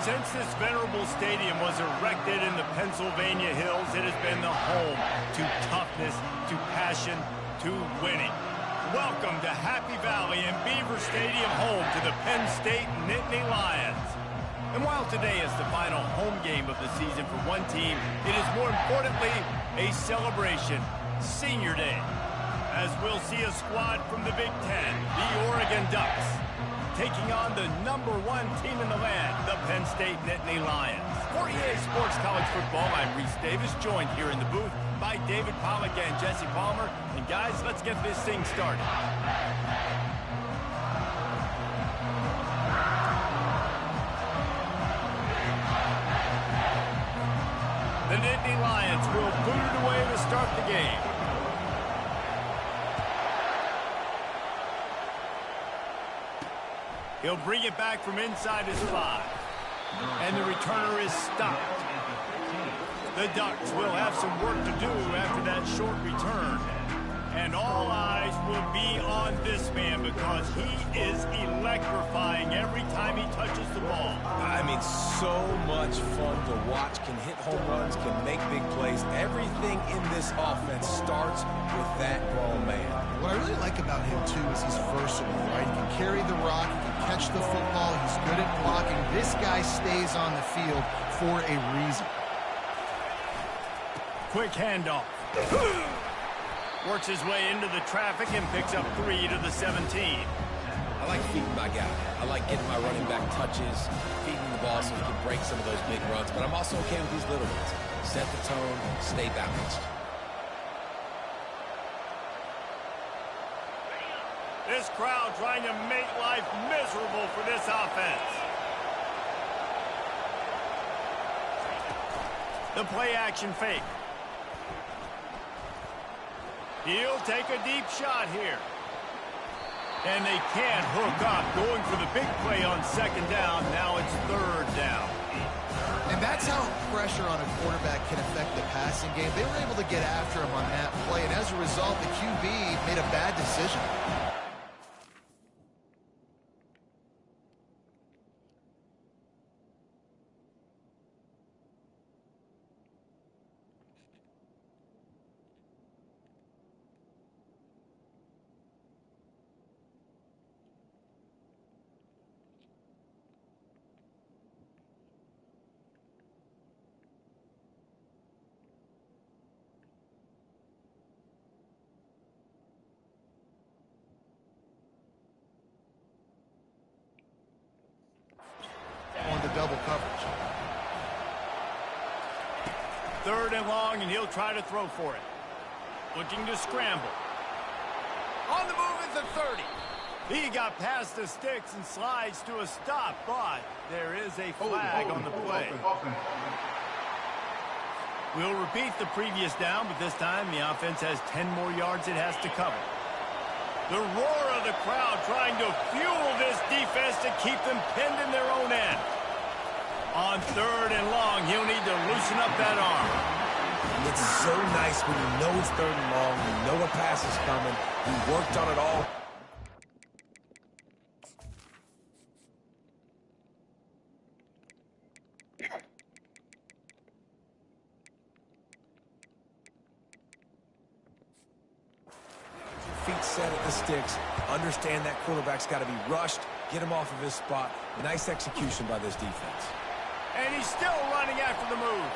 Since this venerable stadium was erected in the Pennsylvania hills, it has been the home to toughness, to passion, to winning. Welcome to Happy Valley and Beaver Stadium, home to the Penn State Nittany Lions. And while today is the final home game of the season for one team, it is more importantly a celebration, Senior Day, as we'll see a squad from the Big Ten, the Oregon Ducks, taking on the #1 team in the land, the Penn State Nittany Lions. For EA Sports College Football, I'm Reese Davis, joined here in the booth by David Pollack and Jesse Palmer. And guys, let's get this thing started. The Nittany Lions will boot it away to start the game. He'll bring it back from inside his 5. And the returner is stopped. The Ducks will have some work to do after that short return. And all eyes will be on this man because he is electrifying every time he touches the ball. I mean, so much fun to watch. Can hit home runs, can make big plays. Everything in this offense starts with that grown man. What I really like about him, too, is he's versatile, right? He can carry the rock, he can catch the football, he's good at blocking. This guy stays on the field for a reason. Quick handoff. Works his way into the traffic and picks up 3 to the 17. I like feeding my guy. I like getting my running back touches, feeding the ball so he can break some of those big runs. But I'm also okay with these little ones. Set the tone, stay balanced. This crowd trying to make life miserable for this offense. The play action fake. He'll take a deep shot here. And they can't hook up, going for the big play on 2nd down. Now it's 3rd down. And that's how pressure on a quarterback can affect the passing game. They were able to get after him on that play, and as a result, the QB made a bad decision. On the double coverage. 3rd and long, and he'll try to throw for it. Looking to scramble. On the move at the 30. He got past the sticks and slides to a stop, but there is a flag on the play. We'll repeat the previous down, but this time the offense has 10 more yards it has to cover. The roar of the crowd trying to fuel this defense to keep them pinned in their own end. On 3rd and long, he'll need to loosen up that arm. It's so nice when you know it's 3rd and long, you know a pass is coming, you worked on it all. Feet set at the sticks. Understand that quarterback's got to be rushed. Get him off of his spot. Nice execution by this defense. And he's still running after the move.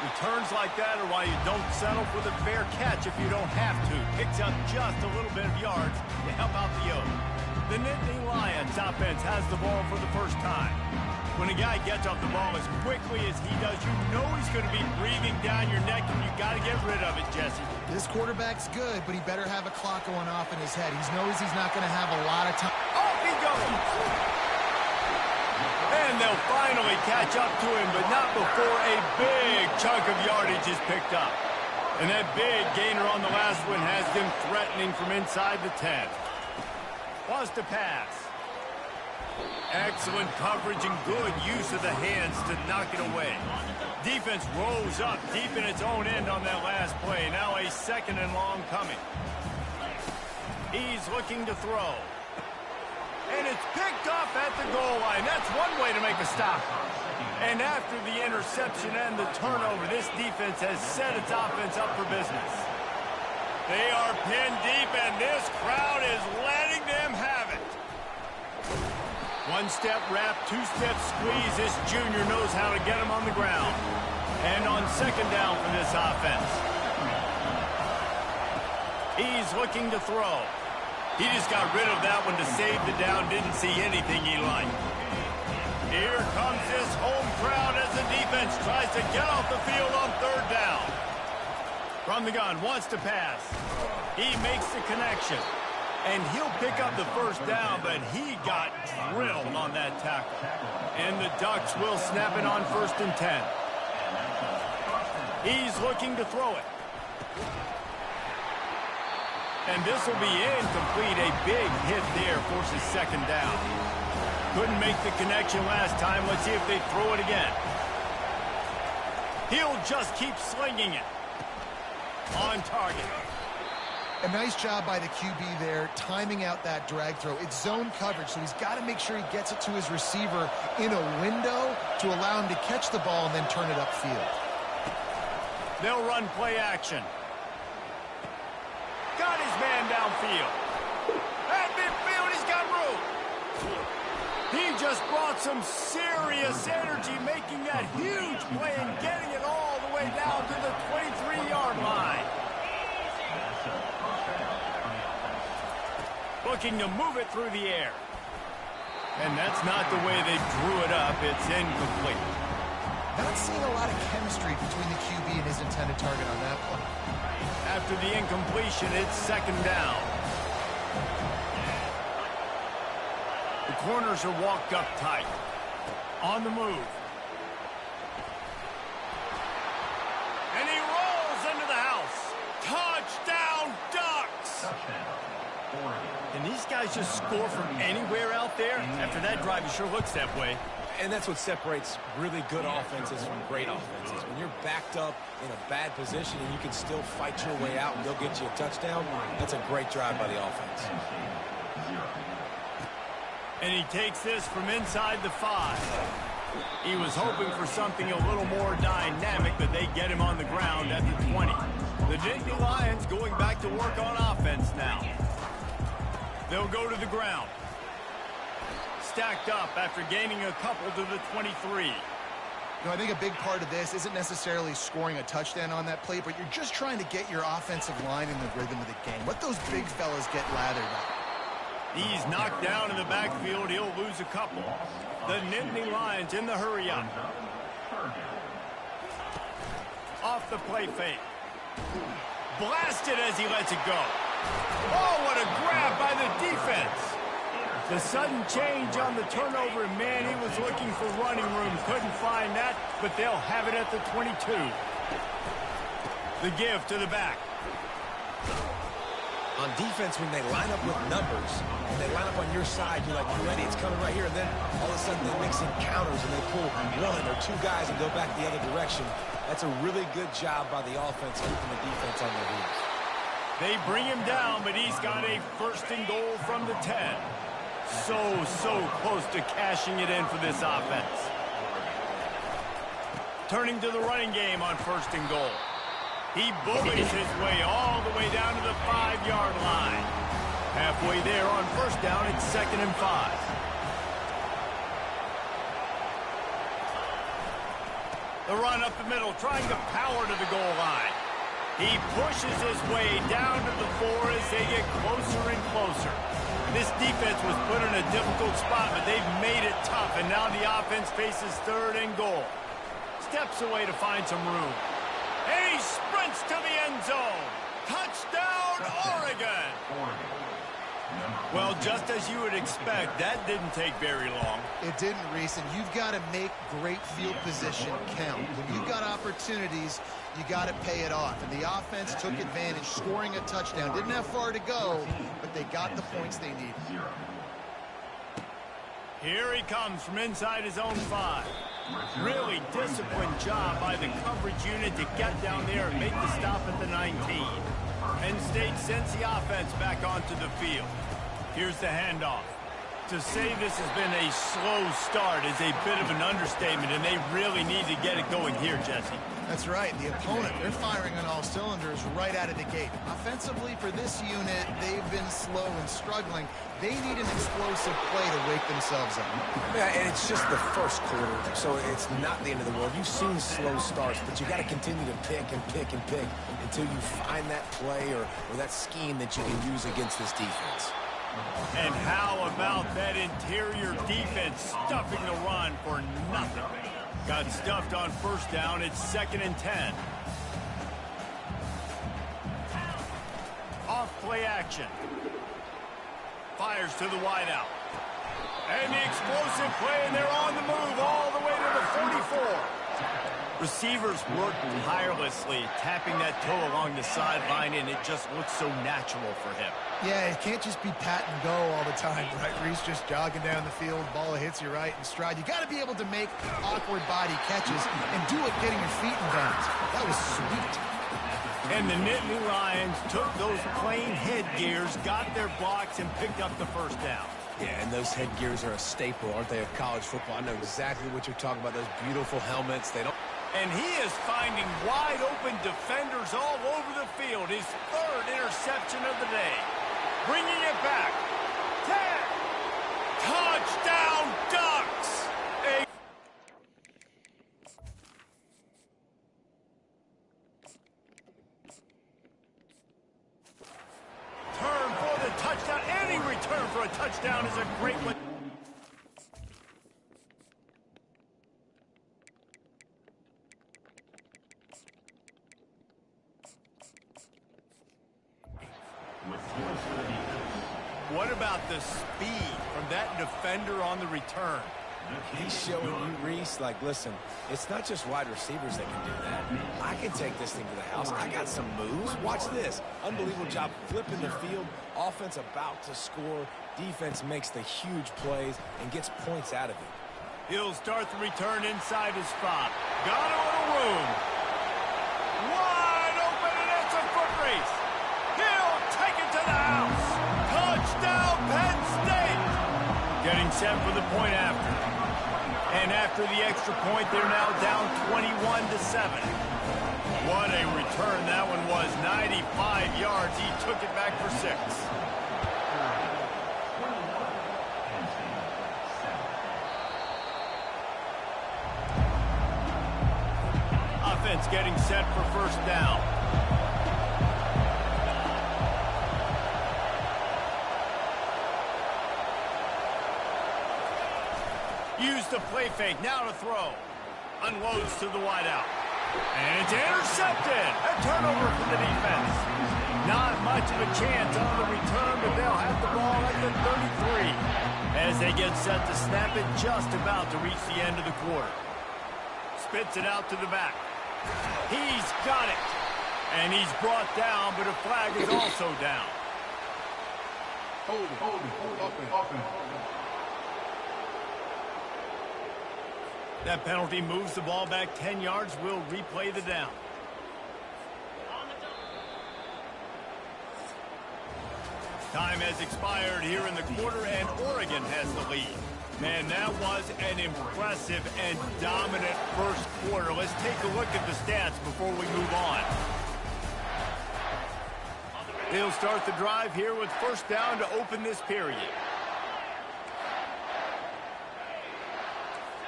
Returns like that are why you don't settle for the fair catch if you don't have to. Picks up just a little bit of yards to help out the O's. The Nittany Lions offense has the ball for the first time. When a guy gets off the ball as quickly as he does, you know he's going to be breathing down your neck, and you got to get rid of it, Jesse. This quarterback's good, but he better have a clock going off in his head. He knows he's not going to have a lot of time. Off he goes! And they'll finally catch up to him, but not before a big chunk of yardage is picked up. And that big gainer on the last one has them threatening from inside the 10. Wants to pass. Excellent coverage and good use of the hands to knock it away. Defense rolls up deep in its own end on that last play. Now a 2nd and long coming. He's looking to throw. And it's picked off at the goal line. That's one way to make a stop. And after the interception and the turnover, this defense has set its offense up for business. They are pinned deep, and this crowd is letting them have it. One-step wrap, two-step squeeze. This junior knows how to get him on the ground. And on second down for this offense. He's looking to throw. He just got rid of that one to save the down. Didn't see anything he liked. Here comes this home crowd as the defense tries to get off the field on third down. From the gun, wants to pass. He makes the connection. And he'll pick up the first down, but he got drilled on that tackle. And the Ducks will snap it on 1st and 10. He's looking to throw it. And this will be incomplete. A big hit there forces second down. Couldn't make the connection last time. Let's see if they throw it again. He'll just keep slinging it. On target. A nice job by the QB there, timing out that drag throw. It's zone coverage, so he's got to make sure he gets it to his receiver in a window to allow him to catch the ball and then turn it upfield. They'll run play action. Got his man downfield. At midfield, he's got room. He just brought some serious energy, making that huge play and getting it all the way down to the 23-yard line. Looking to move it through the air. And that's not the way they drew it up. It's incomplete. Not seeing a lot of chemistry between the QB and his intended target on that play. After the incompletion, it's second down. The corners are walked up tight. On the move. And he rolls into the house. Touchdown, Ducks! And these guys just score from anywhere out there? After that drive, it sure looks that way. And that's what separates really good offenses from great offenses. When you're backed up in a bad position and you can still fight your way out and they'll get you a touchdown, that's a great drive by the offense. And he takes this from inside the 5. He was hoping for something a little more dynamic, but they get him on the ground at the 20. The Nittany Lions going back to work on offense now. They'll go to the ground. Stacked up after gaining a couple to the 23. You know, I think a big part of this isn't necessarily scoring a touchdown on that play, but you're just trying to get your offensive line in the rhythm of the game. Let those big fellas get lathered up. He's knocked down in the backfield. He'll lose a couple. The Nittany Lions in the hurry-up. Off the play fake. Blasted as he lets it go. Oh, what a grab by the defense. The sudden change on the turnover, and man, he was looking for running room. Couldn't find that, but they'll have it at the 22. The give to the back. On defense, when they line up with numbers, when they line up on your side, you're like, you ready? It's coming right here. And then all of a sudden they mix in counters and they pull one or two guys and go back the other direction. That's a really good job by the offense, keeping the defense on their heels. They bring him down, but he's got a 1st and goal from the 10. So close to cashing it in for this offense. Turning to the running game on 1st and goal. He bullies his way all the way down to the 5-yard line. Halfway there on 1st down, it's 2nd and 5. The run up the middle, trying to power to the goal line. He pushes his way down to the 4 as they get closer and closer. This defense was put in a difficult spot, but they've made it tough, and now the offense faces 3rd and goal. Steps away to find some room. And he sprints to the end zone. Touchdown, Oregon! Well, just as you would expect, that didn't take very long. It didn't, Reese, and you've got to make great field position count. When you've got opportunities, you got to pay it off. And the offense took advantage, scoring a touchdown. Didn't have far to go, but they got the points they needed. Here he comes from inside his own 5. Really disciplined job by the coverage unit to get down there and make the stop at the 19. Penn State sends the offense back onto the field. Here's the handoff. To say this has been a slow start is a bit of an understatement, and they really need to get it going here, Jesse. That's right. The opponent, they're firing on all cylinders right out of the gate. Offensively, for this unit, they've been slow and struggling. They need an explosive play to wake themselves up. Yeah, and it's just the first quarter, so it's not the end of the world. You've seen slow starts, but you got to continue to pick and pick and pick until you find that play or that scheme that you can use against this defense. And how about that interior defense stuffing the run for nothing? Got stuffed on first down. It's 2nd and 10. Off play action. Fires to the wideout. And the explosive play, and they're on the move all the way to the 44. Receivers work tirelessly, tapping that toe along the sideline, and it just looks so natural for him. Yeah, it can't just be pat and go all the time, right? Reese just jogging down the field, ball hits you right in stride. You got to be able to make awkward body catches and do it getting your feet in bounds. That was sweet. And the Nittany Lions took those plain headgears, got their blocks, and picked up the first down. Yeah, and those headgears are a staple, aren't they, of college football? I know exactly what you're talking about, those beautiful helmets. They don't... And he is finding wide-open defenders all over the field. His 3rd interception of the day. Bringing it back. 10. Touchdown, Ducks! Turn for the touchdown. Any return for a touchdown is a great one. What about the speed from that defender on the return? He's showing you, Reese, like, listen, it's not just wide receivers that can do that. I can take this thing to the house. I got some moves. Watch this. Unbelievable job flipping the field. Offense about to score. Defense makes the huge plays and gets points out of it. He'll start the return inside his spot. Got a little room. Wide open, and it's a foot race. He'll take it to the house. Touchdown, Penn State. Getting set for the point after. And after the extra point, they're now down 21-7. What a return that one was. 95 yards. He took it back for 6. Offense getting set for first down. Use the play fake, now to throw. Unloads to the wideout. And it's intercepted. A turnover for the defense. Not much of a chance on the return, but they'll have the ball at the 33. As they get set to snap it, just about to reach the end of the quarter. Spits it out to the back. He's got it. And he's brought down, but a flag is also down. Hold it, up. That penalty moves the ball back 10 yards. We'll replay the down. Time has expired here in the quarter, and Oregon has the lead. Man, that was an impressive and dominant first quarter. Let's take a look at the stats before we move on. They'll start the drive here with first down to open this period.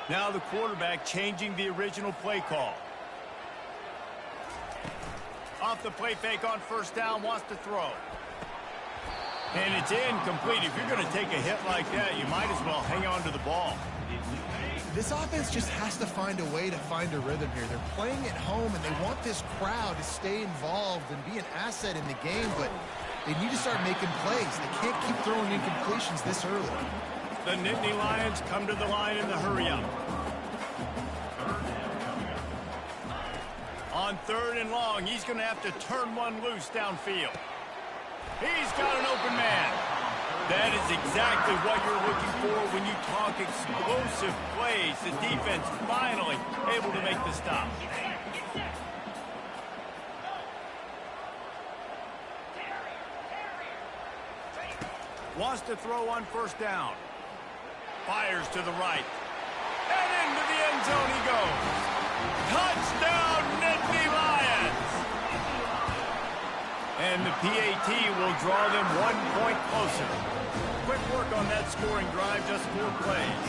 Now the quarterback changing the original play call. Off the play fake on first down, wants to throw. And it's incomplete. If you're going to take a hit like that, you might as well hang on to the ball. This offense just has to find a way to find a rhythm here. They're playing at home, and they want this crowd to stay involved and be an asset in the game, but they need to start making plays. They can't keep throwing incompletions this early. The Nittany Lions come to the line in the hurry-up. On 3rd and long, he's going to have to turn one loose downfield. He's got an open man. That is exactly what you're looking for when you talk explosive plays. The defense finally able to make the stop. Wants to throw on first down. Fires to the right. And into the end zone he goes. Touchdown, Nittany Lions! And the PAT will draw them 1 point closer. Quick work on that scoring drive, just 4 plays.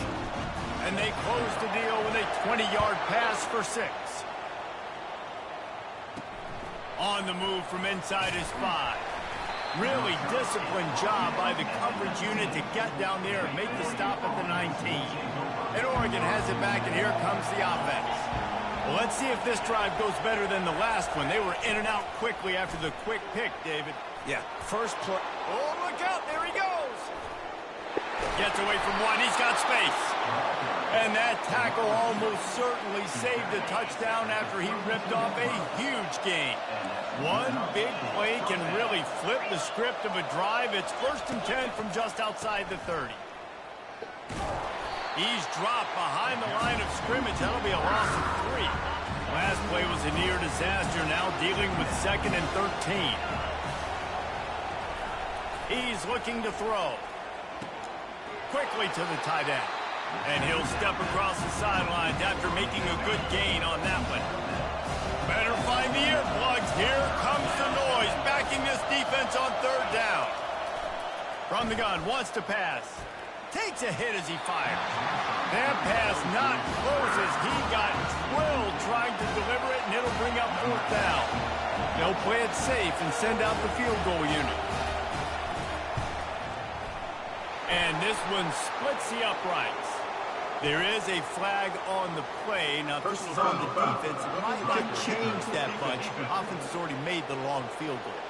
And they close the deal with a 20-yard pass for 6. On the move from inside his 5. Really disciplined job by the coverage unit to get down there and make the stop at the 19. And Oregon has it back, and here comes the offense. Well, let's see if this drive goes better than the last one. They were in and out quickly after the quick pick, David. Yeah, first play. Oh, look out. There he goes. Gets away from one. He's got space. And that tackle almost certainly saved the touchdown after he ripped off a huge gain. One big play can really flip the script of a drive. It's 1st and 10 from just outside the 30. He's dropped behind the line of scrimmage. That'll be a loss of 3. Last play was a near disaster. Now dealing with 2nd and 13. He's looking to throw. Quickly to the tight end. And he'll step across the sidelines after making a good gain on that one. Better find the earplugs. Here comes the noise, backing this defense on 3rd down. From the gun, wants to pass. Takes a hit as he fires. That pass not close as he got drilled trying to deliver it, and it'll bring up 4th down. They'll play it safe and send out the field goal unit. And this one splits the uprights. There is a flag on the play. Now, this is on the defense. It might not change that much. The offense has already made the long field goal.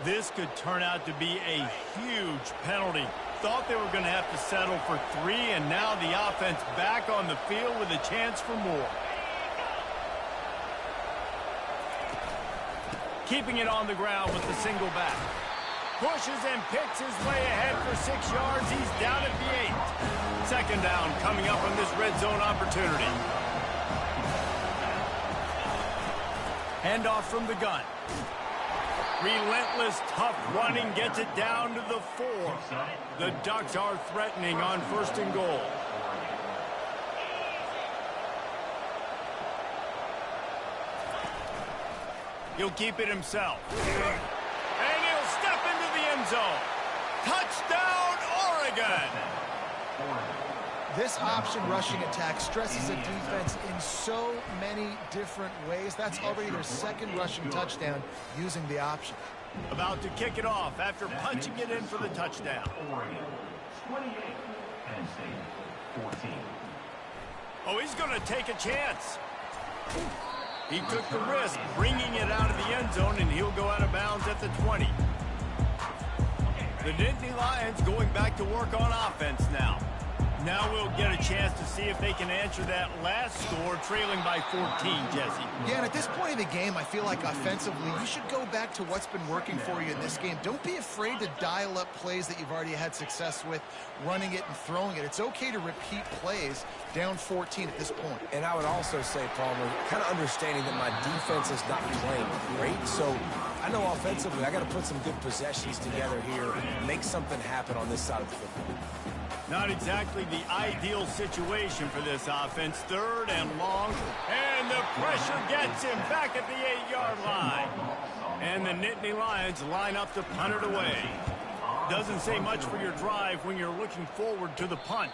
This could turn out to be a huge penalty. Thought they were going to have to settle for 3, and now the offense back on the field with a chance for more. Keeping it on the ground with the single back. Pushes and picks his way ahead for 6 yards. He's down at the 8. 2nd down coming up on this red zone opportunity. Handoff from the gun. Relentless, tough running gets it down to the 4. The Ducks are threatening on 1st and goal. He'll keep it himself. And he'll step into the end zone. Touchdown, Oregon! This option rushing attack stresses a defense in so many different ways. That's already their 2nd rushing touchdown using the option. About to kick it off after punching it in for the touchdown. Oregon, 28, Penn State, 14. Oh, he's going to take a chance. He took the risk, bringing it out of the end zone, and he'll go out of bounds at the 20. The Nittany Lions going back to work on offense now. Now we'll get a chance to see if they can answer that last score, trailing by 14, Jesse. Yeah, and at this point in the game, I feel like offensively, you should go back to what's been working for you in this game. Don't be afraid to dial up plays that you've already had success with, running it and throwing it. It's okay to repeat plays down 14 at this point. And I would also say, Palmer, kind of understanding that my defense is not playing great, so I know offensively I got to put some good possessions together here and make something happen on this side of the football. Not exactly the ideal situation for this offense. 3rd and long, and the pressure gets him back at the 8-yard line. And the Nittany Lions line up to punt it away. Doesn't say much for your drive when you're looking forward to the punt.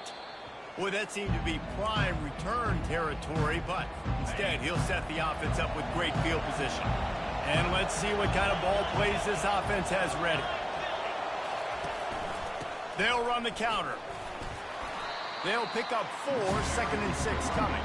Boy, that seemed to be prime return territory, but instead he'll set the offense up with great field position. And let's see what kind of ball plays this offense has ready. They'll run the counter. They'll pick up 4, 2nd and 6 coming.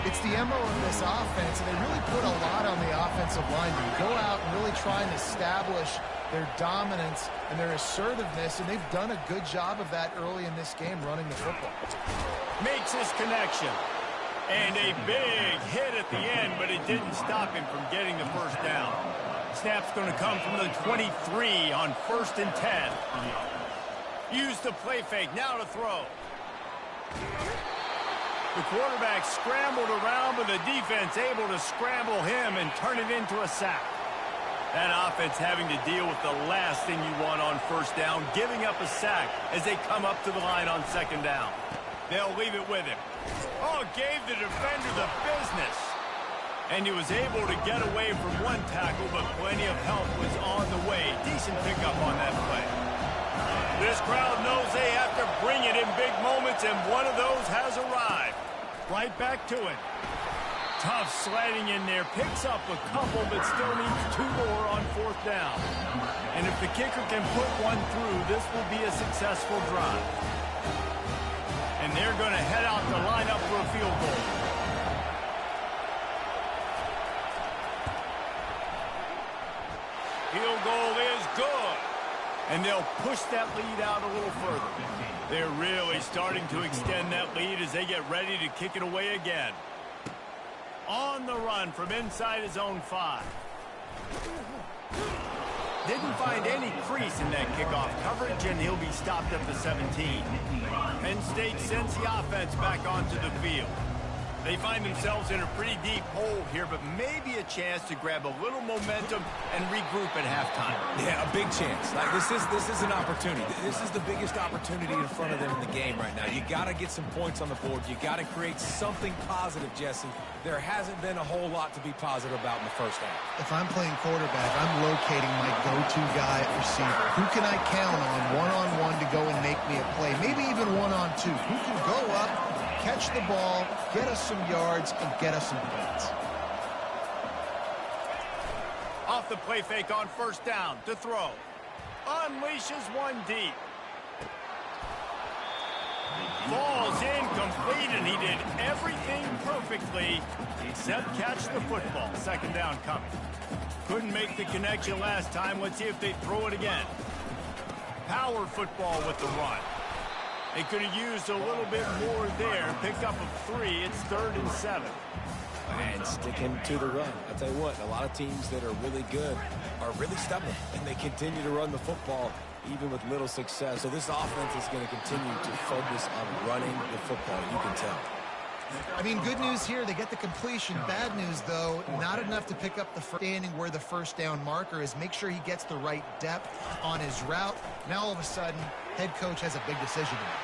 It's the MO of this offense, and they really put a lot on the offensive line. They go out and really try and establish their dominance and their assertiveness, and they've done a good job of that early in this game running the football. Makes his connection. And a big hit at the end, but it didn't stop him from getting the 1st down. Snap's going to come from the 23 on 1st and 10. Use the play fake, now to throw. The quarterback scrambled around, but the defense able to scramble him and turn it into a sack. That offense having to deal with the last thing you want on first down, giving up a sack as they come up to the line on second down. They'll leave it with him. Oh, gave the defender the business. And he was able to get away from one tackle, but plenty of help was on the way. Decent pickup on that play. This crowd knows they have to bring it in big moments, and one of those has arrived. Right back to it. Tough sliding in there, picks up a couple, but still needs 2 more on fourth down. And if the kicker can put one through, this will be a successful drive. And they're going to head out to line up for a field goal. Field goal is good. And they'll push that lead out a little further. They're really starting to extend that lead as they get ready to kick it away again. On the run from inside his own 5. Didn't find any crease in that kickoff coverage, and he'll be stopped at the 17. Penn State sends the offense back onto the field. They find themselves in a pretty deep hole here, but maybe a chance to grab a little momentum and regroup at halftime. Yeah, a big chance. Like this is an opportunity. This is the biggest opportunity in front of them in the game right now. You got to get some points on the board. You got to create something positive, Jesse. There hasn't been a whole lot to be positive about in the first half. If I'm playing quarterback, I'm locating my go-to guy at receiver. Who can I count on one-on-one to go and make me a play? Maybe even one-on-two. Who can go up, catch the ball, get us some yards, and get us some points. Off the play fake on first down to throw. Unleashes one deep. Falls incomplete, and he did everything perfectly except catch the football. Second down coming. Couldn't make the connection last time. Let's see if they throw it again. Power football with the run. They could have used a little bit more there. Pick up a 3. It's 3rd and 7. And sticking to the run. I'll tell you what, a lot of teams that are really good are really stubborn, and they continue to run the football even with little success. So this offense is going to continue to focus on running the football. You can tell. I mean, good news here, they get the completion. Bad news, though, not enough to pick up the standing where the first down marker is. Make sure he gets the right depth on his route. Now, all of a sudden, head coach has a big decision to make.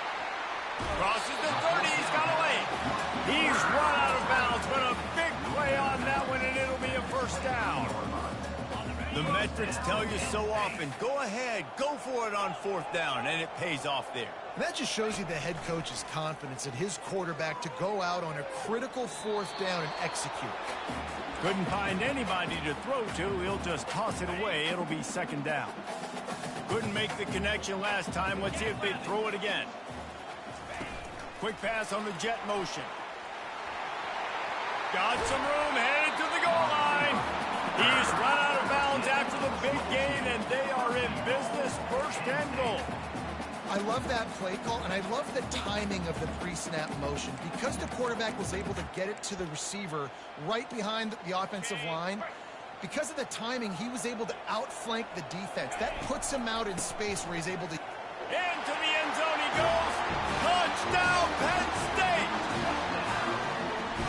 Crosses the 30. He's got away. He's run out of bounds, but a big play on that one, and it'll be a first down. The metrics tell you so often, go ahead, go for it on fourth down, and it pays off there. And that just shows you the head coach's confidence in his quarterback to go out on a critical fourth down and execute. Couldn't find anybody to throw to. He'll just toss it away. It'll be second down. Couldn't make the connection last time. Let's see if they throw it again. Quick pass on the jet motion. Got some room, headed to the goal line. He's run out of bounds after the big gain, and they are in business. First and goal. I love that play call, and I love the timing of the pre-snap motion. Because the quarterback was able to get it to the receiver right behind the offensive line, because of the timing, he was able to outflank the defense. That puts him out in space where he's able to... Into the end zone he goes. Touchdown, Penn State!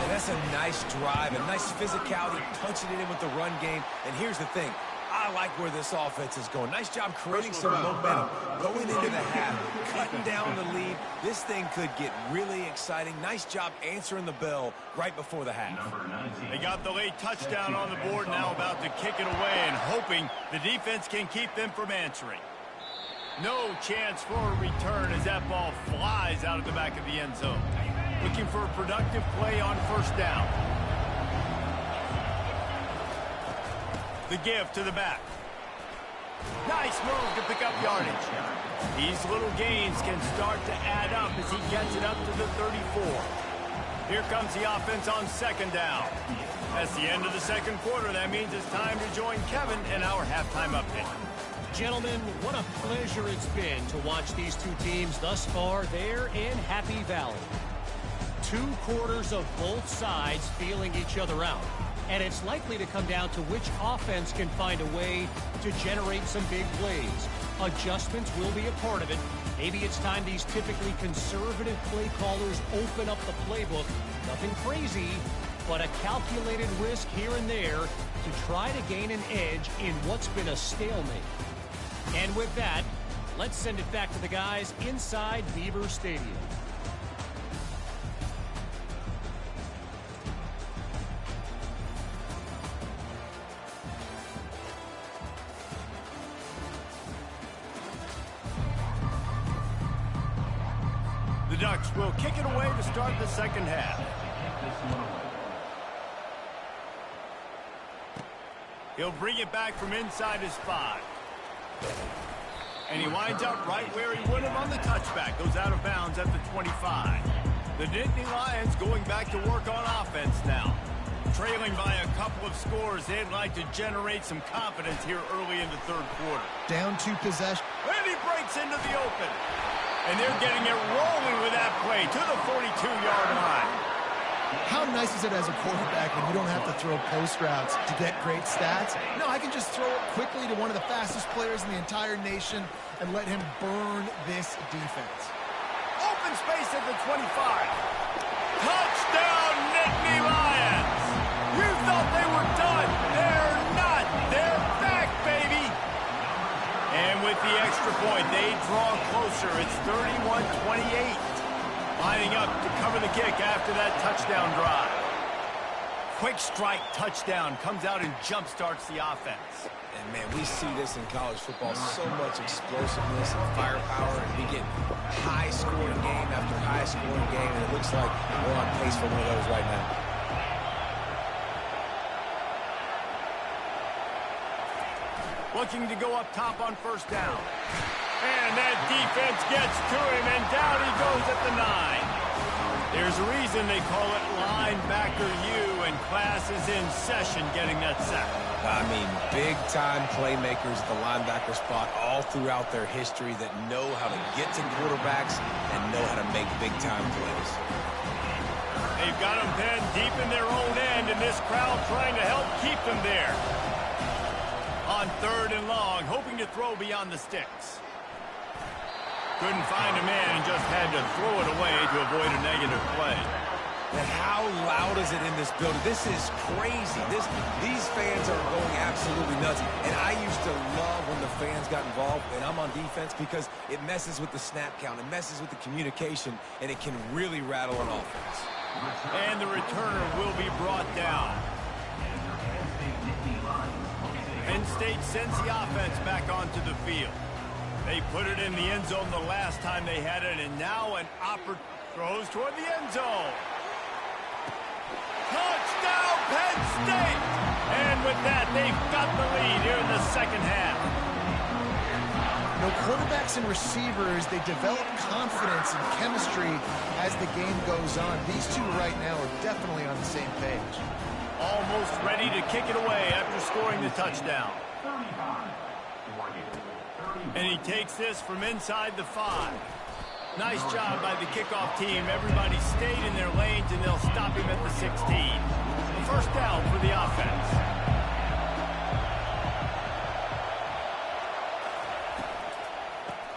And that's a nice drive, a nice physicality, punching it in with the run game. And here's the thing. I like where this offense is going. Nice job creating some momentum, going into the half, cutting down the lead. This thing could get really exciting. Nice job answering the bell right before the half. They got the late touchdown on the board, now about to kick it away and hoping the defense can keep them from answering. No chance for a return as that ball flies out of the back of the end zone. Looking for a productive play on first down. The give to the back. Nice move to pick up yardage. These little gains can start to add up as he gets it up to the 34. Here comes the offense on second down. That's the end of the second quarter. That means it's time to join Kevin in our halftime update. Gentlemen, what a pleasure it's been to watch these two teams thus far there in Happy Valley. 2 quarters of both sides feeling each other out. And it's likely to come down to which offense can find a way to generate some big plays. Adjustments will be a part of it. Maybe it's time these typically conservative play callers open up the playbook. Nothing crazy, but a calculated risk here and there to try to gain an edge in what's been a stalemate. And with that, let's send it back to the guys inside Beaver Stadium. The Ducks will kick it away to start the second half. He'll bring it back from inside his 5. And he winds up right where he would have on the touchback. Goes out of bounds at the 25. The Nittany Lions going back to work on offense now. Trailing by a couple of scores, they'd like to generate some confidence here early in the third quarter. Down 2 possessions. And he breaks into the open. And they're getting it rolling with that play to the 42-yard line. How nice is it as a quarterback when you don't have to throw post routes to get great stats? No, I can just throw it quickly to one of the fastest players in the entire nation and let him burn this defense. Open space at the 25. Touchdown, Nittany Lions. You thought they were done. They're not. They're back, baby. And with the extra point, they draw closer. It's 31-28. Lining up to cover the kick after that touchdown drive. Quick strike touchdown comes out and jump starts the offense. And, man, we see this in college football, so much explosiveness and firepower, and we get high-scoring game after high-scoring game, and it looks like we're on pace for one of those right now. Looking to go up top on first down. And that defense gets to him, and down he goes at the 9. There's a reason they call it linebacker U, and class is in session getting that sack. I mean, big-time playmakers at the linebacker spot all throughout their history that know how to get to quarterbacks and know how to make big-time plays. They've got them pinned deep in their own end, and this crowd trying to help keep them there. On 3rd and long, hoping to throw beyond the sticks. Couldn't find a man and just had to throw it away to avoid a negative play. And how loud is it in this building? This is crazy. These fans are going absolutely nuts. And I used to love when the fans got involved, and I'm on defense, because it messes with the snap count. It messes with the communication, and it can really rattle an offense. And the returner will be brought down. Penn State sends the offense back onto the field. They put it in the end zone the last time they had it, and now an opportunity throws toward the end zone. Touchdown, Penn State! And with that, they've got the lead here in the second half. You know, quarterbacks and receivers, they develop confidence and chemistry as the game goes on. These two right now are definitely on the same page. Almost ready to kick it away after scoring the touchdown. And he takes this from inside the 5. Nice job by the kickoff team. Everybody stayed in their lanes, and they'll stop him at the 16. A first down for the offense.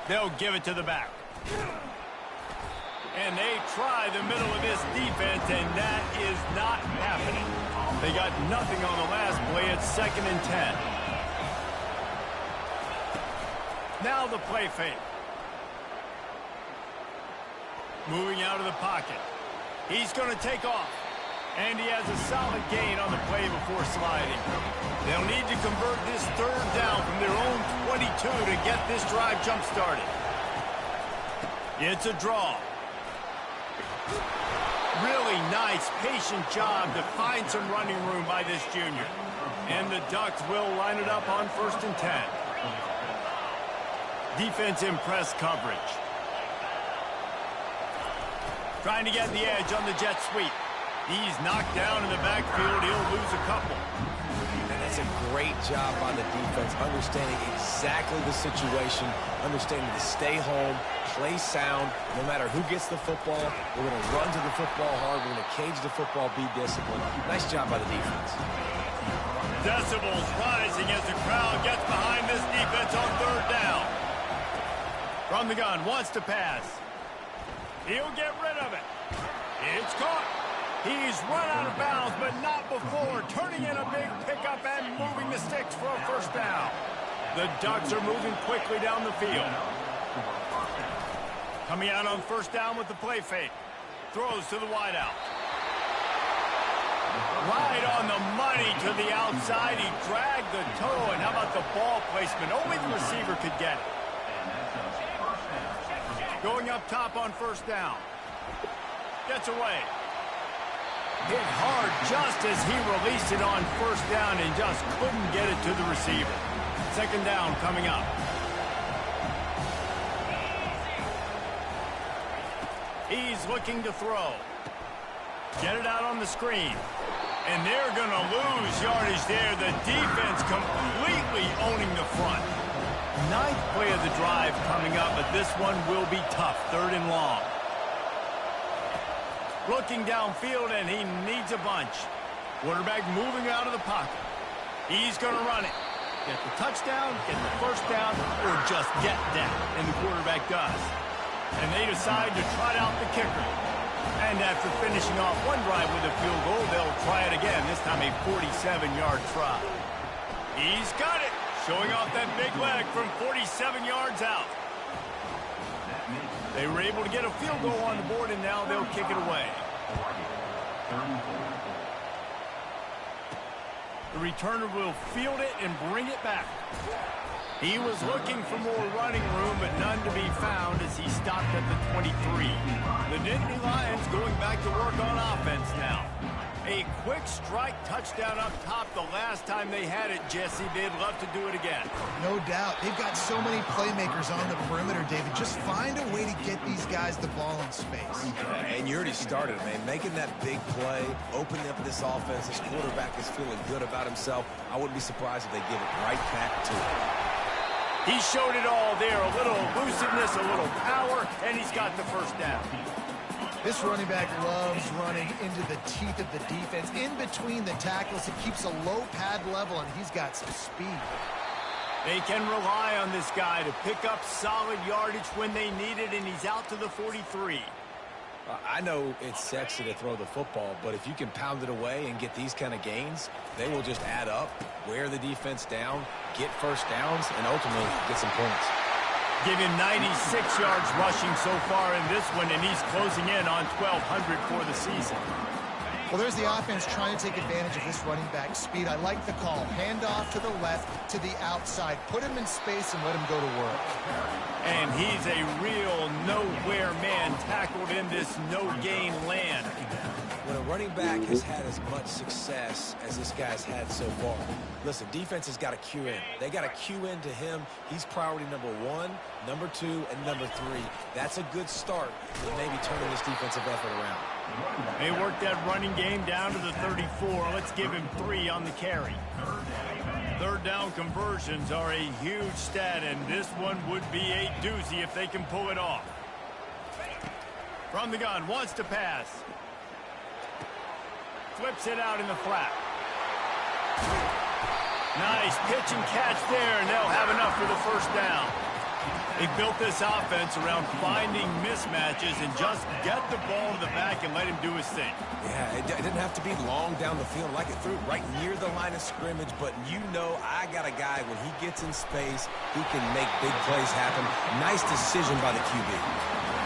They'll give it to the back. And they try the middle of this defense, and that is not happening. They got nothing on the last play. It's 2nd and 10. Now the play fake. Moving out of the pocket. He's going to take off. And he has a solid gain on the play before sliding. They'll need to convert this 3rd down from their own 22 to get this drive jump-started. It's a draw. Really nice, patient job to find some running room by this junior. And the Ducks will line it up on 1st and 10. Defense in press coverage. Trying to get the edge on the jet sweep. He's knocked down in the backfield. He'll lose a couple. And that's a great job by the defense, understanding exactly the situation, understanding to stay home, play sound. No matter who gets the football, we're going to run to the football hard. We're going to cage the football, be disciplined. Nice job by the defense. Decibels rising as the crowd gets behind this defense on 3rd down. From the gun, wants to pass. He'll get rid of it. It's caught. He's run out of bounds, but not before turning in a big pickup and moving the sticks for a first down. The Ducks are moving quickly down the field. Coming out on first down with the play fake. Throws to the wideout. Right on the money to the outside. He dragged the toe, and how about the ball placement? Only the receiver could get it. Going up top on first down. Gets away. Hit hard just as he released it on first down and just couldn't get it to the receiver. Second down coming up. He's looking to throw. Get it out on the screen. And they're going to lose yardage there. The defense completely owning the front. Ninth play of the drive coming up, but this one will be tough. Third and long. Looking downfield, and he needs a bunch. Quarterback moving out of the pocket. He's going to run it. Get the touchdown, get the first down, or just get down. And the quarterback does. And they decide to trot out the kicker. And after finishing off one drive with a field goal, they'll try it again, this time a 47-yard try. He's got it, showing off that big leg from 47 yards out. They were able to get a field goal on the board, and now they'll kick it away. The returner will field it and bring it back. He was looking for more running room, but none to be found as he stopped at the 23. The Nittany Lions going back to work on offense now. A quick strike touchdown up top the last time they had it, Jesse. They'd love to do it again. No doubt. They've got so many playmakers on the perimeter, David. Just find a way to get these guys the ball in space. Yeah, and you already started, man. Making that big play, opening up this offense. This quarterback is feeling good about himself. I wouldn't be surprised if they give it right back to him. He showed it all there. A little elusiveness, a little power, and he's got the first down. This running back loves running into the teeth of the defense. In between the tackles, he keeps a low pad level, and he's got some speed. They can rely on this guy to pick up solid yardage when they need it, and he's out to the 43. I know it's sexy to throw the football, but if you can pound it away and get these kind of gains, they will just add up, wear the defense down, get first downs, and ultimately get some points. Give him 96 yards rushing so far in this one, and he's closing in on 1,200 for the season. Well, there's the offense trying to take advantage of this running back speed. I like the call. Hand off to the left, to the outside. Put him in space and let him go to work. And he's a real nowhere man tackled in this no-gain land. When a running back has had as much success as this guy's had so far, listen, defense has got to cue in. They got to cue in to him. He's priority number 1, number 2, and number 3. That's a good start to maybe turning this defensive effort around. They worked that running game down to the 34. Let's give him 3 on the carry. Third down conversions are a huge stat, and this one would be a doozy if they can pull it off. From the gun, wants to pass. Flips it out in the flat. Nice pitch and catch there, and they'll have enough for the first down. They built this offense around finding mismatches and just get the ball to the back and let him do his thing. Yeah, it didn't have to be long down the field like it threw right near the line of scrimmage, but you know I got a guy when he gets in space, he can make big plays happen. Nice decision by the QB.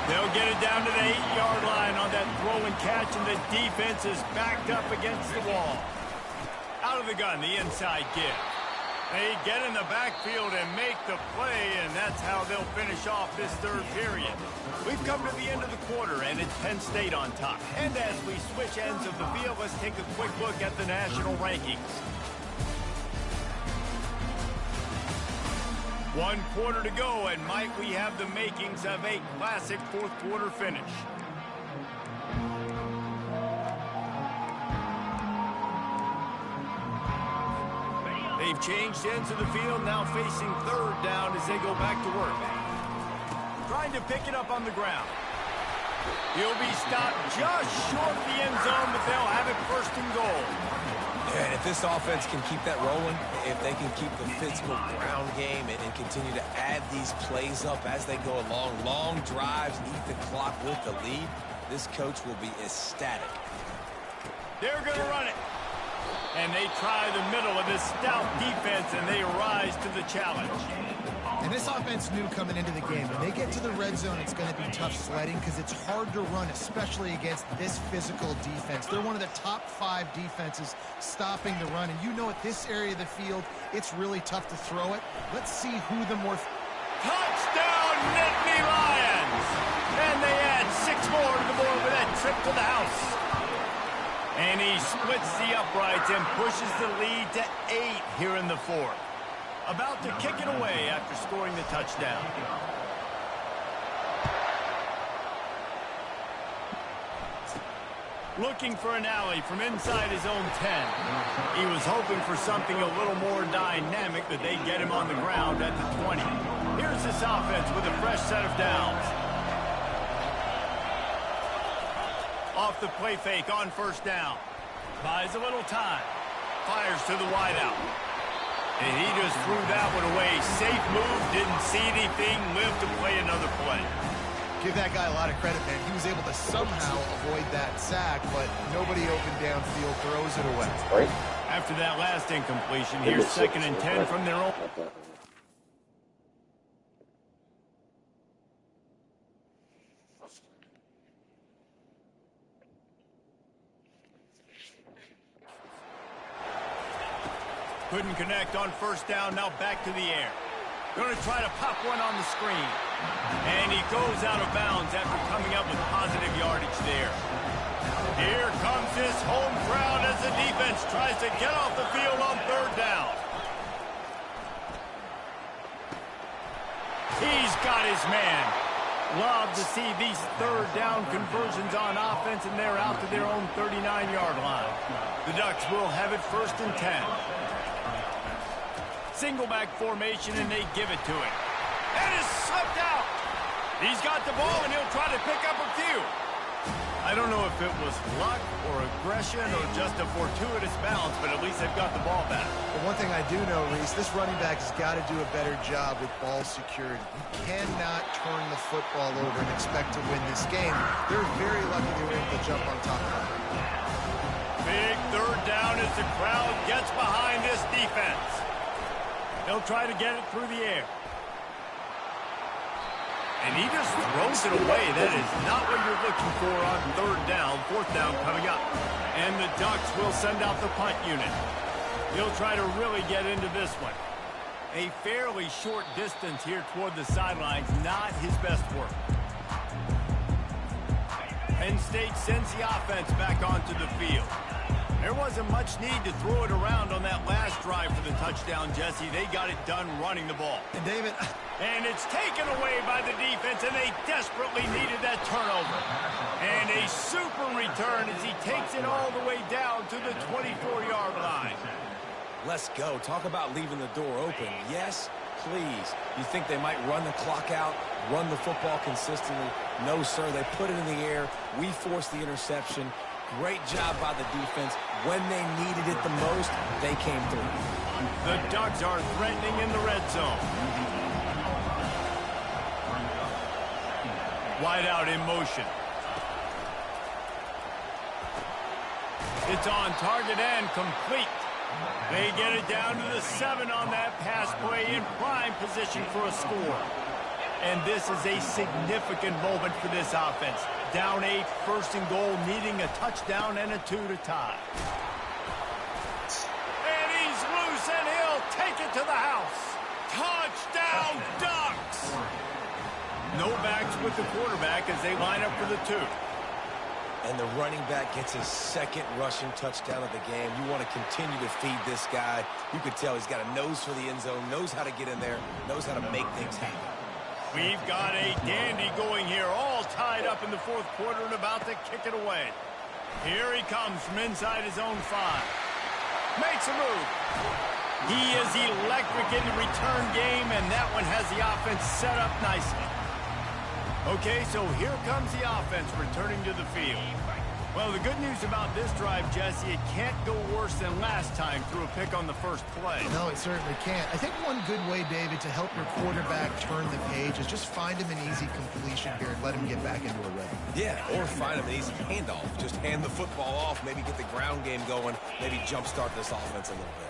They'll get it down to the 8-yard line on that throw and catch, and the defense is backed up against the wall. Out of the gun, the inside give. They get in the backfield and make the play, and that's how they'll finish off this third period. We've come to the end of the quarter, and it's Penn State on top. And as we switch ends of the field, let's take a quick look at the national rankings. 1 quarter to go, and might we have the makings of a classic fourth quarter finish. They've changed ends of the field, now facing third down as they go back to work. Trying to pick it up on the ground. He'll be stopped just short of the end zone, but they'll have it first and goal. Yeah, and if this offense can keep that rolling, if they can keep the physical ground game and continue to add these plays up as they go along, long drives, eat the clock with the lead, this coach will be ecstatic. They're going to run it. And they try the middle of this stout defense, and they rise to the challenge. And this offense knew coming into the game, when they get to the red zone, it's going to be tough sledding because it's hard to run, especially against this physical defense. They're one of the top 5 defenses stopping the run. And you know at this area of the field, it's really tough to throw it. Let's see who the more... Touchdown, Nittany Lions! And they add 6 more to the board with that trip to the house. And he splits the uprights and pushes the lead to 8 here in the 4th. About to kick it away after scoring the touchdown. Looking for an alley from inside his own 10. He was hoping for something a little more dynamic, but they get him on the ground at the 20. Here's this offense with a fresh set of downs. Off the play fake on first down. Buys a little time. Fires to the wideout. And he just threw that one away. Safe move, didn't see anything, lived to play another play. Give that guy a lot of credit, man. He was able to somehow avoid that sack, but nobody open downfield, throws it away. Right. After that last incompletion, here's 2nd and 10 from their own. Couldn't connect on first down, now back to the air. Going to try to pop one on the screen. And he goes out of bounds after coming up with positive yardage there. Here comes this home crowd as the defense tries to get off the field on 3rd down. He's got his man. Love to see these 3rd down conversions on offense, and they're out to their own 39-yard line. The Ducks will have it 1st and 10. Single back formation, and they give it to him. And it's slipped out. He's got the ball, and he'll try to pick up a few. I don't know if it was luck or aggression or just a fortuitous bounce, but at least they've got the ball back. But one thing I do know, Reese, this running back has got to do a better job with ball security. You cannot turn the football over and expect to win this game. They're very lucky they were able to jump on top of it. Big 3rd down as the crowd gets behind this defense. They'll try to get it through the air. And he just throws it away. That is not what you're looking for on 3rd down. 4th down coming up. And the Ducks will send out the punt unit. He'll try to really get into this one. A fairly short distance here toward the sidelines. Not his best work. Penn State sends the offense back onto the field. There wasn't much need to throw it around on that last drive for the touchdown, Jesse. They got it done running the ball. And David... And it's taken away by the defense, and they desperately needed that turnover. And a super return as he takes it all the way down to the 24-yard line. Let's go. Talk about leaving the door open. Yes, please. You think they might run the clock out, run the football consistently? No, sir. They put it in the air. We forced the interception. Great job by the defense. When they needed it the most, they came through. The Ducks are threatening in the red zone. Wide out in motion. It's on target and complete. They get it down to the 7 on that pass play in prime position for a score. And this is a significant moment for this offense. Down 8, 1st and goal, needing a touchdown and a 2 to tie. And he's loose, and he'll take it to the house. Touchdown, Ducks! No backs with the quarterback as they line up for the 2. And the running back gets his 2nd rushing touchdown of the game. You want to continue to feed this guy. You could tell he's got a nose for the end zone, knows how to get in there, knows how to make things happen. We've got a dandy going here, all tied up in the 4th quarter and about to kick it away. Here he comes from inside his own 5. Makes a move. He is electric in the return game, and that one has the offense set up nicely. Okay, so here comes the offense returning to the field. Well, the good news about this drive, Jesse, it can't go worse than last time through a pick on the first play. No, it certainly can't. I think one good way, David, to help your quarterback turn the page is just find him an easy completion here and let him get back into a rhythm. Yeah, or find him an easy handoff. Just hand the football off, maybe get the ground game going, maybe jumpstart this offense a little bit.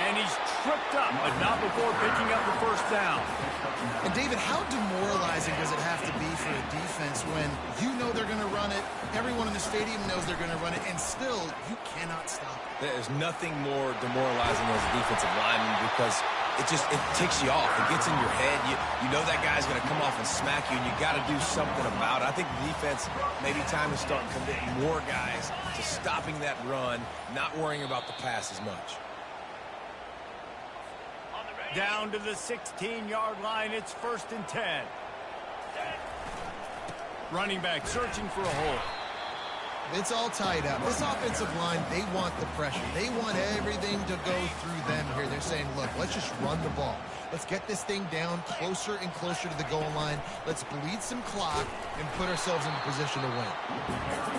And he's tripped up, but not before picking up the first down. And, David, how demoralizing does it have to be for a defense when you know they're going to run it, everyone in the stadium knows they're going to run it, and still you cannot stop it? There's nothing more demoralizing as a defensive lineman because it ticks you off. It gets in your head. You know that guy's going to come off and smack you, and you got to do something about it. I think the defense, maybe time to start committing more guys to stopping that run, not worrying about the pass as much. Down to the 16-yard line, it's 1st and 10. Running back searching for a hole. It's all tied up. This offensive line, they want the pressure. They want everything to go through them here. They're saying, look, let's just run the ball. Let's get this thing down closer and closer to the goal line. Let's bleed some clock and put ourselves in a position to win.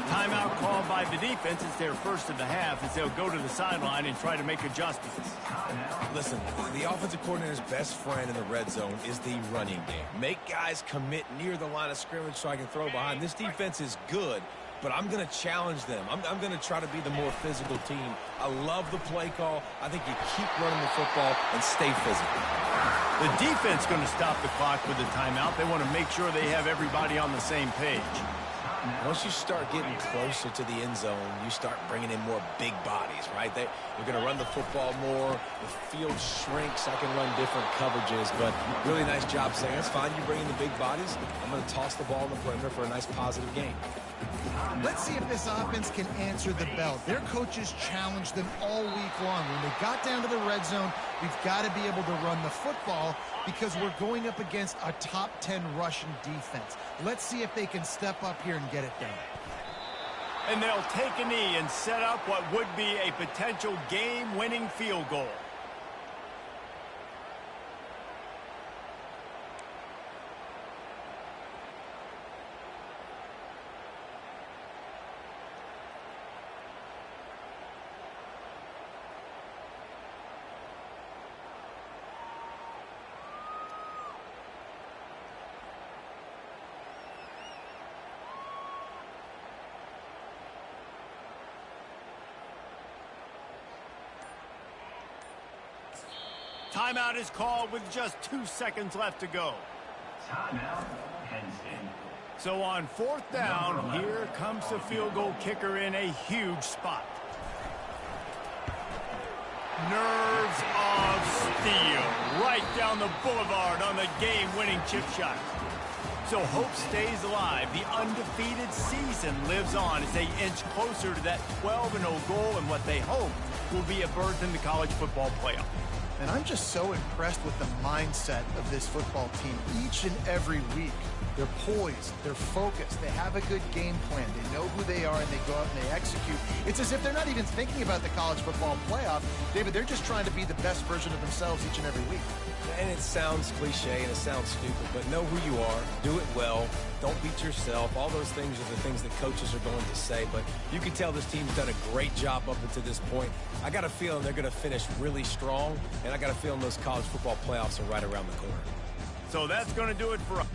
Timeout called by the defense. It's their first of the half as they'll go to the sideline and try to make adjustments. Listen, the offensive coordinator's best friend in the red zone is the running game. Make guys commit near the line of scrimmage so I can throw behind. This defense is good, but I'm going to challenge them. I'm going to try to be the more physical team. I love the play call. I think you keep running the football and stay physical. The defense going to stop the clock with the timeout. They want to make sure they have everybody on the same page. Once you start getting closer to the end zone, you start bringing in more big bodies, right? You're going to run the football more. The field shrinks. I can run different coverages, but really nice job saying, that's fine. You bring in the big bodies. I'm going to toss the ball in the perimeter for a nice positive gain. Let's see if this offense can answer the bell. Their coaches challenged them all week long. When they got down to the red zone, we've got to be able to run the football because we're going up against a top 10 Russian defense. Let's see if they can step up here and get it done. And they'll take a knee and set up what would be a potential game-winning field goal. Timeout is called with just 2 seconds left to go. Timeout, Penn State. So on 4th down, here comes the field goal kicker in a huge spot. Nerves of steel right down the boulevard on the game-winning chip shot. So hope stays alive. The undefeated season lives on as they inch closer to that 12-0 goal and what they hope will be a berth in the college football playoff. And I'm just so impressed with the mindset of this football team each and every week. They're poised, they're focused, they have a good game plan, they know who they are, and they go out and they execute. It's as if they're not even thinking about the college football playoff. David, they're just trying to be the best version of themselves each and every week. And it sounds cliche and it sounds stupid, but know who you are, do it well, don't beat yourself. All those things are the things that coaches are going to say, but you can tell this team's done a great job up until this point. I got a feeling they're going to finish really strong, and I got a feeling those college football playoffs are right around the corner. So that's going to do it for us.